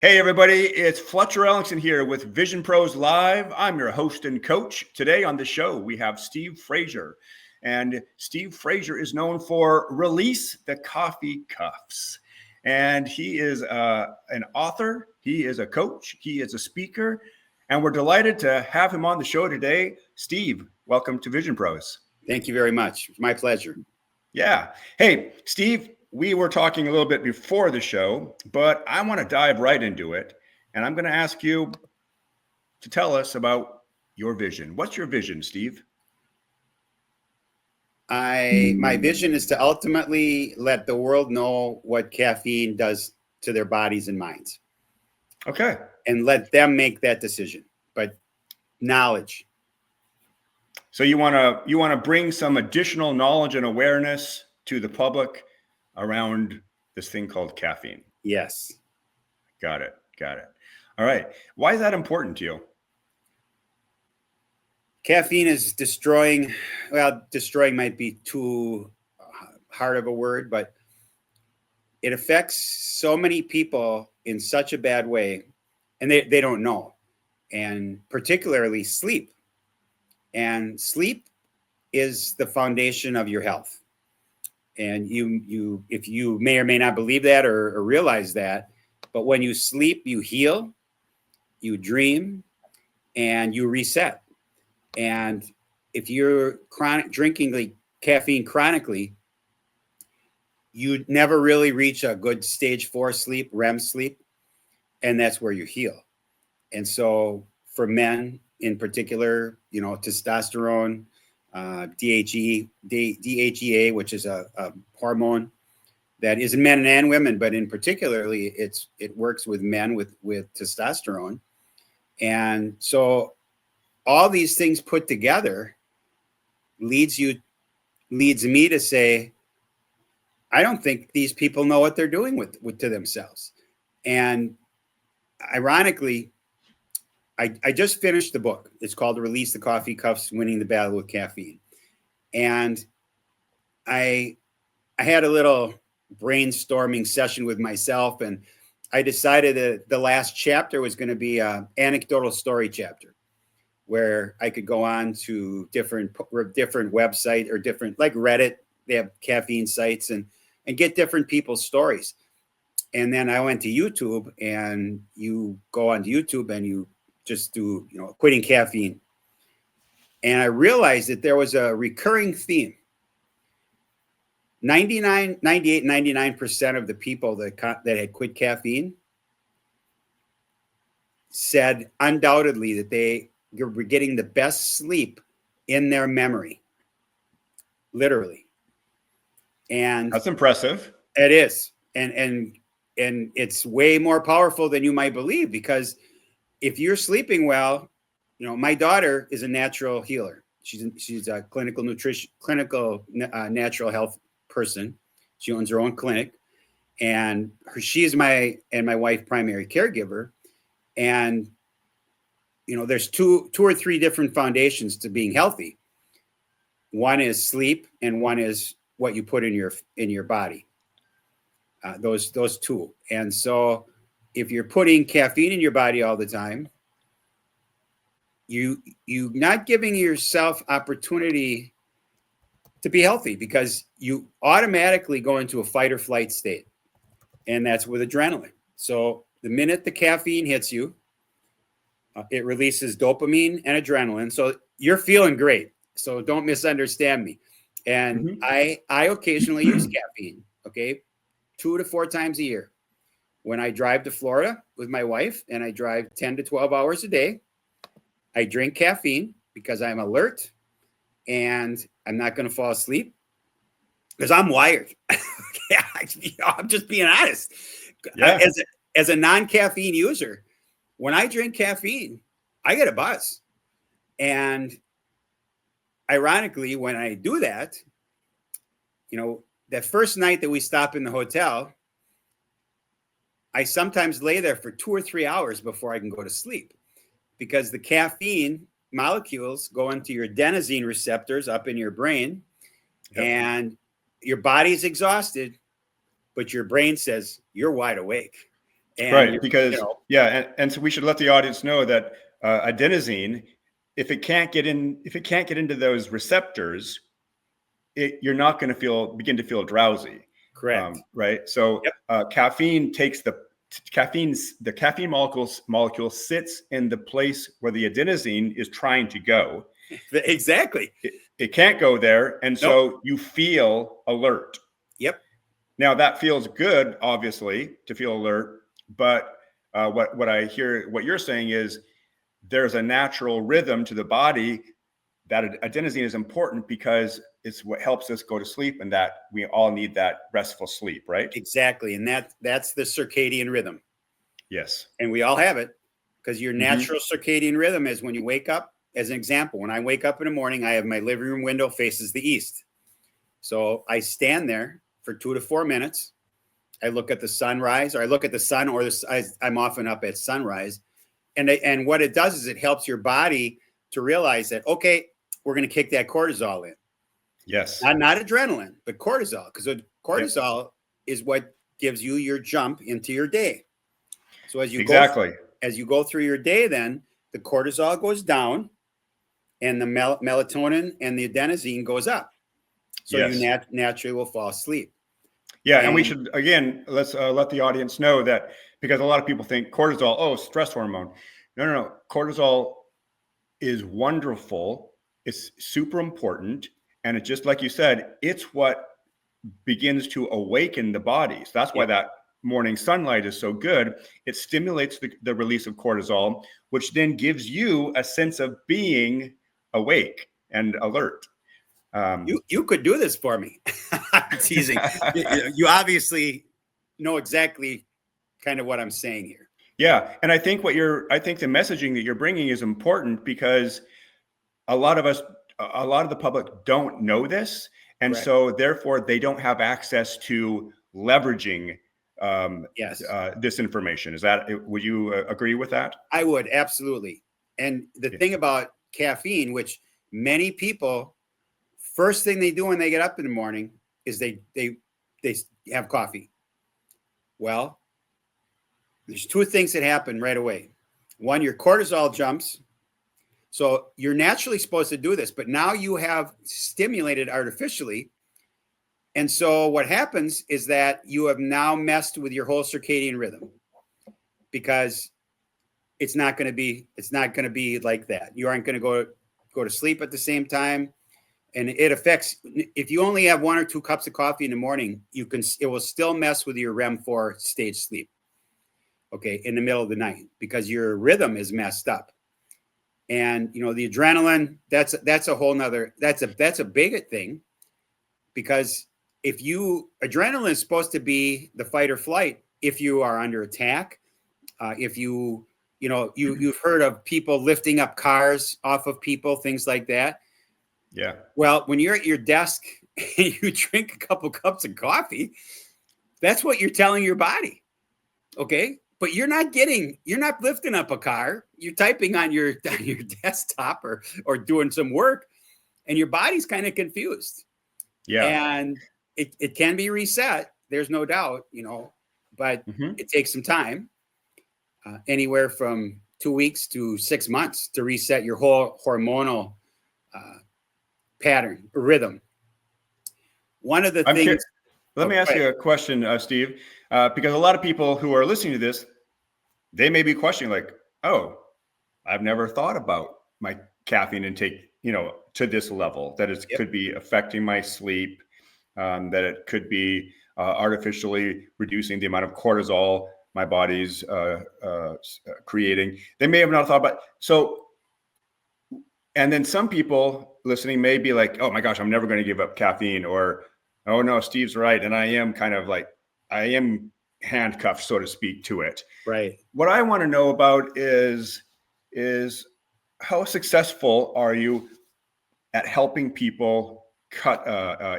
Hey, everybody, it's Fletcher Ellingson here with Vision Pros Live. I'm your host and coach. Today on the show, we have Steve Frazier. And Steve Frazier is known for Release the Coffee Cuffs. And he is an author, he is a coach, he is a speaker, and we're delighted to have him on the show today. Steve, welcome to Vision Pros. Thank you very much. It's my pleasure. Yeah. Hey, Steve, we were talking a little bit before the show, but I want to dive right into it. And I'm going to ask you to tell us about your vision. What's your vision, Steve? My vision is to ultimately let the world know what caffeine does to their bodies and minds. Okay. And let them make that decision. But knowledge. So you want to bring some additional knowledge and awareness to the public around this thing called caffeine. Yes. Got it. All right. Why is that important to you? Caffeine is destroying might be too hard of a word, but it affects so many people in such a bad way, and they don't know, and particularly sleep. And sleep is the foundation of your health. And you if you may or may not believe that or realize that, but when you sleep, you heal, you dream, and you reset. And if you're drinking caffeine chronically, you never really reach a good stage 4 sleep, REM sleep, and that's where you heal. And so for men in particular, testosterone, DHEA, which is a hormone that is in men and women, but in particularly it works with men with testosterone. And so all these things put together leads me to say, I don't think these people know what they're doing with to themselves. And ironically, I just finished the book. It's called Release the Coffee Cuffs, Winning the Battle with Caffeine. And I had a little brainstorming session with myself, and I decided that the last chapter was going to be an anecdotal story chapter, where I could go on to different websites or different, like Reddit, they have caffeine sites, and get different people's stories. And then I went to YouTube, and you go onto YouTube and you just do, quitting caffeine. And I realized that there was a recurring theme. 99% of the people that had quit caffeine said undoubtedly that they were getting the best sleep in their memory, literally. And that's impressive. It is. And it's way more powerful than you might believe, because if you're sleeping well, my daughter is a natural healer. She's a clinical natural health person. She owns her own clinic, and she is my wife primary caregiver. And there's two or three different foundations to being healthy. One is sleep, and one is what you put in your body. Those two. And so if you're putting caffeine in your body all the time, you not giving yourself opportunity to be healthy, because you automatically go into a fight or flight state. And that's with adrenaline. So the minute the caffeine hits you, it releases dopamine and adrenaline. So you're feeling great. So don't misunderstand me. And I occasionally use caffeine, okay, 2 to 4 times a year. When I drive to Florida with my wife, and I drive 10 to 12 hours a day, I drink caffeine because I'm alert and I'm not going to fall asleep, because I'm wired. I'm just being honest. Yeah. As a non-caffeine user, when I drink caffeine, I get a buzz. And ironically, when I do that, that first night that we stop in the hotel, I sometimes lay there for 2 or 3 hours before I can go to sleep, because the caffeine molecules go into your adenosine receptors up in your brain. Yep. And your body's exhausted, but your brain says you're wide awake. And Right, because and so we should let the audience know that adenosine, if it can't get into those receptors, you're not going to begin to feel drowsy. correct. Right. So Yep. caffeine takes the caffeine molecule sits in the place where the adenosine is trying to go. Exactly. It can't go there, and Nope. so you feel alert. Yep. Now that feels good, obviously, to feel alert. But what I hear, what you're saying is there's a natural rhythm to the body that adenosine is important because it's what helps us go to sleep, and that we all need that restful sleep, right? Exactly. And that's the circadian rhythm. Yes. And we all have it, because your Mhm. natural circadian rhythm is when you wake up. As an example, when I wake up in the morning, I have my living room window faces the east. So I stand there for 2 to 4 minutes. I look at the sunrise, or I look at the sun, or I'm often up at sunrise. And what it does is it helps your body to realize that, okay, we're going to kick that cortisol in. Yes. Not adrenaline, but cortisol, because cortisol Yep. is what gives you your jump into your day. So as you go through your day, then the cortisol goes down, and the melatonin and the adenosine goes up. So you naturally will fall asleep. Yeah, and we should, again, let's let the audience know that, because a lot of people think cortisol, oh, stress hormone. No. Cortisol is wonderful. It's super important. And it's just like you said, it's what begins to awaken the body. So that's why that morning sunlight is so good. It stimulates the release of cortisol, which then gives you a sense of being awake and alert. You could do this for me. I'm teasing. You obviously know exactly kind of what I'm saying here. Yeah, and I think the messaging that you're bringing is important, because a lot of the public don't know this, and Correct. so therefore they don't have access to leveraging this information. Would you agree with that? I would, absolutely. And the thing about caffeine, which many people, first thing they do when they get up in the morning is they have coffee. Well, there's two things that happen right away. One, your cortisol jumps. So you're naturally supposed to do this, but now you have stimulated artificially. And so what happens is that you have now messed with your whole circadian rhythm, because it's not going to be like that. You aren't going to go to sleep at the same time. And it affects, if you only have 1 or 2 cups of coffee in the morning, it will still mess with your REM4 stage sleep. Okay. In the middle of the night, because your rhythm is messed up. And, the adrenaline, that's a whole nother, that's a big thing, because adrenaline is supposed to be the fight or flight. If you are under attack, if you've heard of people lifting up cars off of people, things like that. Yeah. Well, when you're at your desk and you drink a couple cups of coffee, that's what you're telling your body. Okay. But you're not lifting up a car. You're typing on your desktop or doing some work, and your body's kind of confused. Yeah. And it can be reset. There's no doubt, but it takes some time, anywhere from 2 weeks to 6 months to reset your whole hormonal pattern, rhythm. One of the things. Let me ask you a question, Steve, because a lot of people who are listening to this, they may be questioning, like, oh, I've never thought about my caffeine intake, to this level, that it could be affecting my sleep, that it could be artificially reducing the amount of cortisol my body's creating. They may have not thought about. So, and then some people listening may be like, oh my gosh, I'm never going to give up caffeine, or, oh no, Steve's right, and I am handcuffed, so to speak, to it. Right. What I want to know about is how successful are you at helping people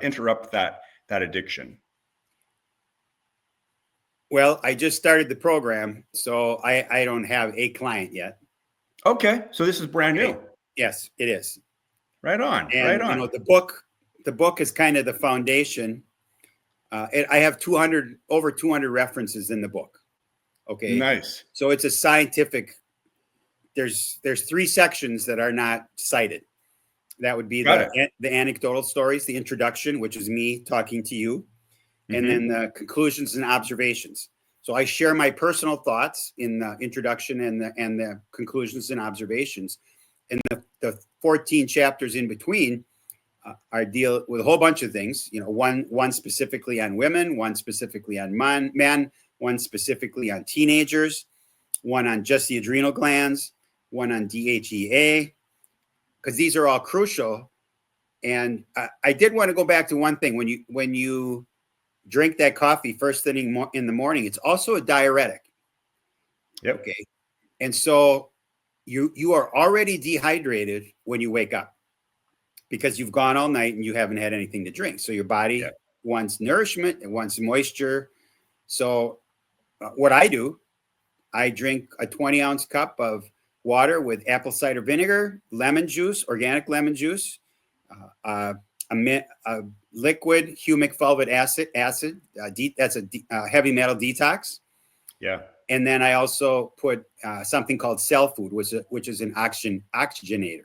interrupt that addiction? Well, I just started the program, so I don't have a client yet. Okay, so this is brand new. Yes, it is. Right on. And, right on. The book is kind of the foundation. I have over 200 references in the book. Okay. Nice. So it's a scientific, there's 3 sections that are not cited. That would be Got the anecdotal stories, the introduction, which is me talking to you, and then the conclusions and observations. So I share my personal thoughts in the introduction and the conclusions and observations. And the 14 chapters in between I deal with a whole bunch of things. One specifically on women, one specifically on men, one specifically on teenagers, one on just the adrenal glands, one on DHEA, because these are all crucial. And I did want to go back to one thing. When you drink that coffee first thing in the morning, it's also a diuretic. Yep. Okay. And so you are already dehydrated when you wake up because you've gone all night and you haven't had anything to drink. So your body wants nourishment, it wants moisture. So what I do, I drink a 20-ounce cup of water with apple cider vinegar, lemon juice, organic lemon juice, a liquid humic fulvic acid. That's a heavy metal detox. Yeah. And then I also put something called cell food, which is an oxygenator.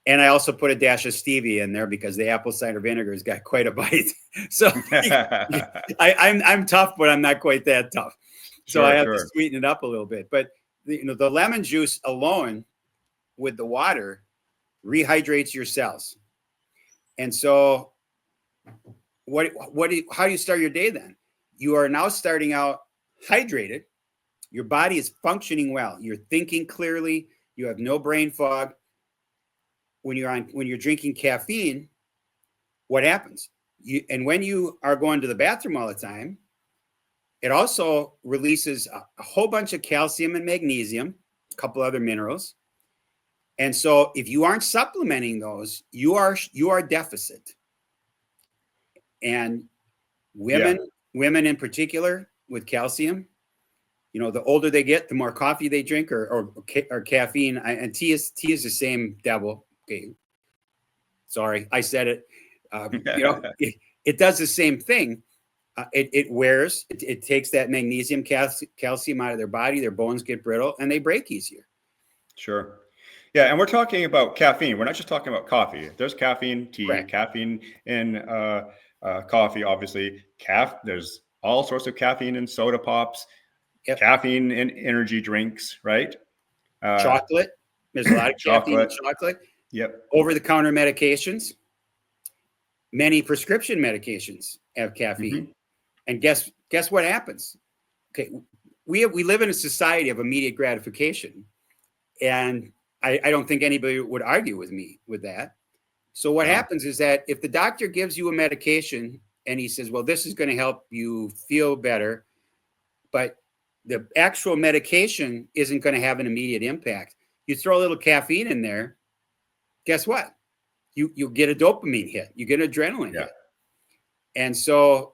And I also put a dash of stevia in there because the apple cider vinegar has got quite a bite. So I'm tough, but I'm not quite that tough. So I have to sweeten it up a little bit. But the lemon juice alone with the water rehydrates your cells. And so how do you start your day then? You are now starting out hydrated. Your body is functioning well. You're thinking clearly. You have no brain fog. When you're drinking caffeine, what happens? When you are going to the bathroom all the time, it also releases a whole bunch of calcium and magnesium, a couple other minerals. And so if you aren't supplementing those, you are deficit. And women in particular with calcium, the older they get, the more coffee they drink or caffeine. And tea is the same devil. Okay. Sorry, I said it. It does the same thing. It wears. It takes that magnesium, calcium out of their body. Their bones get brittle and they break easier. Sure. Yeah, and we're talking about caffeine. We're not just talking about coffee. There's caffeine, tea, Correct. Caffeine in coffee, obviously. There's all sorts of caffeine in soda pops, caffeine in energy drinks, right? Chocolate. There's a lot of caffeine in chocolate. Yep. Over-the-counter medications. Many prescription medications have caffeine. And guess what happens? Okay, we live in a society of immediate gratification. And I don't think anybody would argue with me with that. So what happens is that if the doctor gives you a medication and he says, well, this is going to help you feel better, but the actual medication isn't going to have an immediate impact. You throw a little caffeine in there, guess what? You get a dopamine hit, you get an adrenaline hit. And so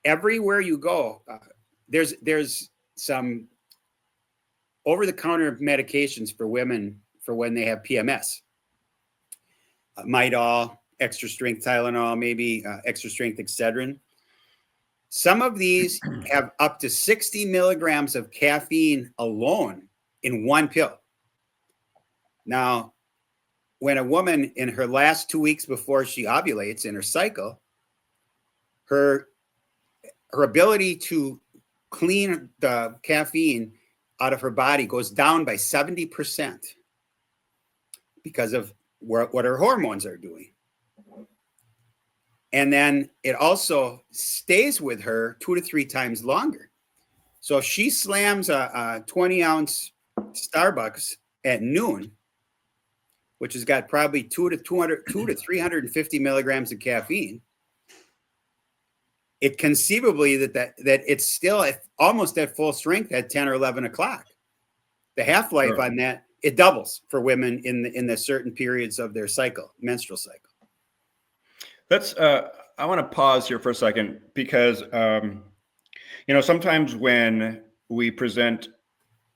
everywhere you go, there's some over-the-counter medications for women for when they have PMS. Midol, extra strength Tylenol, maybe extra strength Excedrin. Some of these have up to 60 milligrams of caffeine alone in one pill. Now, when a woman in her last 2 weeks before she ovulates in her cycle, her ability to clean the caffeine out of her body goes down by 70% because of what her hormones are doing. And then it also stays with her 2 to 3 times longer. So if she slams a 20-ounce Starbucks at noon, which has got probably 2 to 350 milligrams of caffeine, it conceivably that it's still almost at full strength at 10 or 11 o'clock. The half-life on that, it doubles for women in the certain periods of their cycle, menstrual cycle. I want to pause here for a second because, sometimes when we present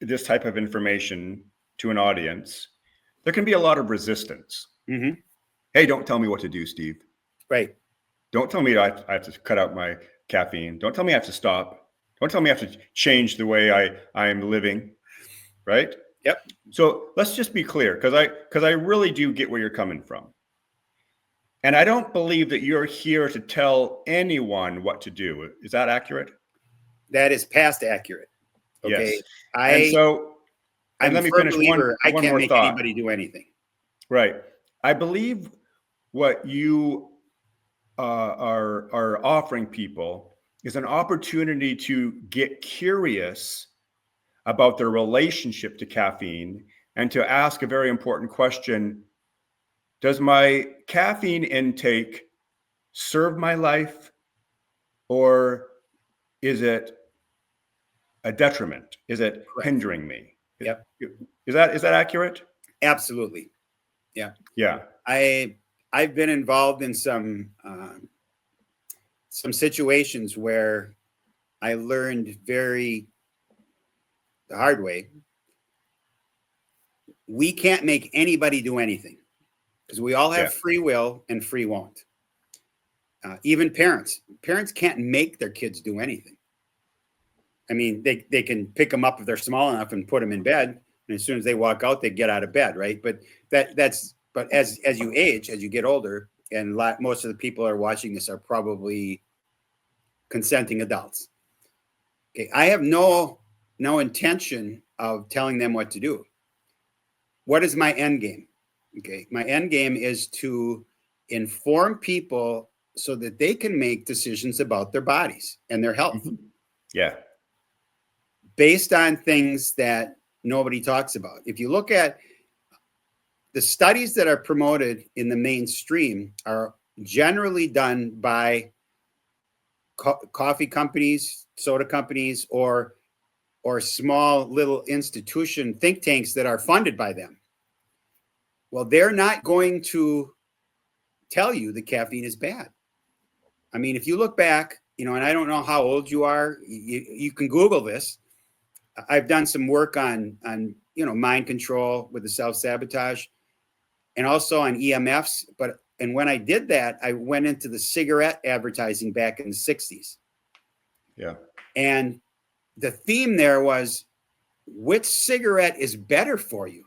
this type of information to an audience, there can be a lot of resistance. Mm-hmm. Hey, don't tell me what to do, Steve. Right. Don't tell me I have to cut out my caffeine. Don't tell me I have to stop. Don't tell me I have to change the way I'm living, right? Yep. So let's just be clear, because I really do get where you're coming from. And I don't believe that you're here to tell anyone what to do. Is that accurate? That is past accurate. Okay. Yes. And let me finish one I can't more make thought. anybody do anything. Right. I believe what you are offering people is an opportunity to get curious about their relationship to caffeine and to ask a very important question. Does my caffeine intake serve my life, or is it a detriment? Is it Correct. hindering me? Yep. Is that accurate? Absolutely. Yeah. Yeah. I've been involved in some situations where I learned the hard way. We can't make anybody do anything because we all have free will and free won't. Even parents can't make their kids do anything. I mean, they can pick them up if they're small enough and put them in bed. And as soon as they walk out, they get out of bed. Right. But as you age, as you get older, and most of the people who are watching this are probably consenting adults. Okay. I have no intention of telling them what to do. What is my end game? Okay. My end game is to inform people so that they can make decisions about their bodies and their health. Mm-hmm. Yeah. Based on things that nobody talks about. If you look at the studies that are promoted in the mainstream are generally done by coffee companies, soda companies, or small little institution think tanks that are funded by them. Well, they're not going to tell you that caffeine is bad. I mean, if you look back, and I don't know how old you are, you can Google this. I've done some work on mind control with the self-sabotage and also on EMFs. And when I did that, I went into the cigarette advertising back in the 60s. Yeah. And the theme there was, which cigarette is better for you?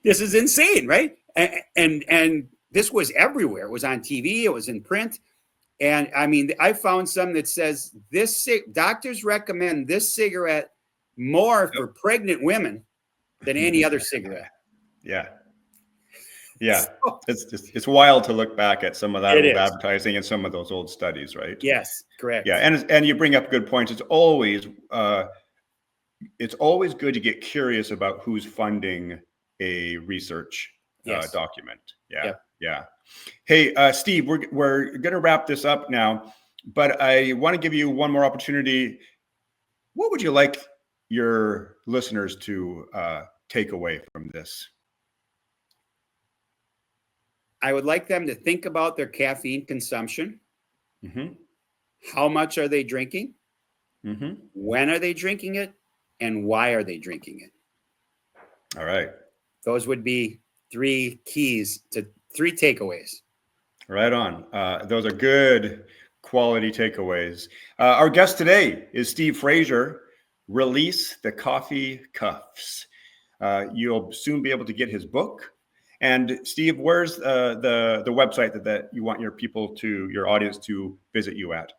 This is insane, right? And this was everywhere. It was on TV. It was in print. And I mean, I found some that says doctors recommend this cigarette more for pregnant women than any other cigarette. Yeah. Yeah. It's wild to look back at some of that old advertising and some of those old studies, right? Yes, correct. Yeah. And you bring up good points. It's always good to get curious about who's funding a research document. Yeah. Yep. Yeah. Hey, Steve, we're going to wrap this up now, but I want to give you one more opportunity. What would you like your listeners to take away from this? I would like them to think about their caffeine consumption. Mm-hmm. How much are they drinking? Mm-hmm. When are they drinking it? And why are they drinking it? All right. Those would be three takeaways. Right on. Those are good quality takeaways. Our guest today is Steve Frazier. Release the Coffee Cuffs. You'll soon be able to get his book. And Steve, where's the website that you want your audience to visit you at?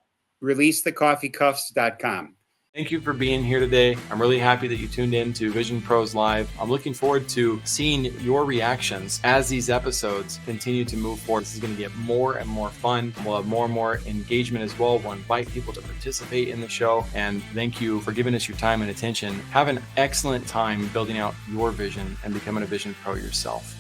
ReleaseTheCoffeeCuffs.com. Thank you for being here today. I'm really happy that you tuned in to Vision Pros Live. I'm looking forward to seeing your reactions as these episodes continue to move forward. This is going to get more and more fun. We'll have more and more engagement as well. We'll invite people to participate in the show. And thank you for giving us your time and attention. Have an excellent time building out your vision and becoming a Vision Pro yourself.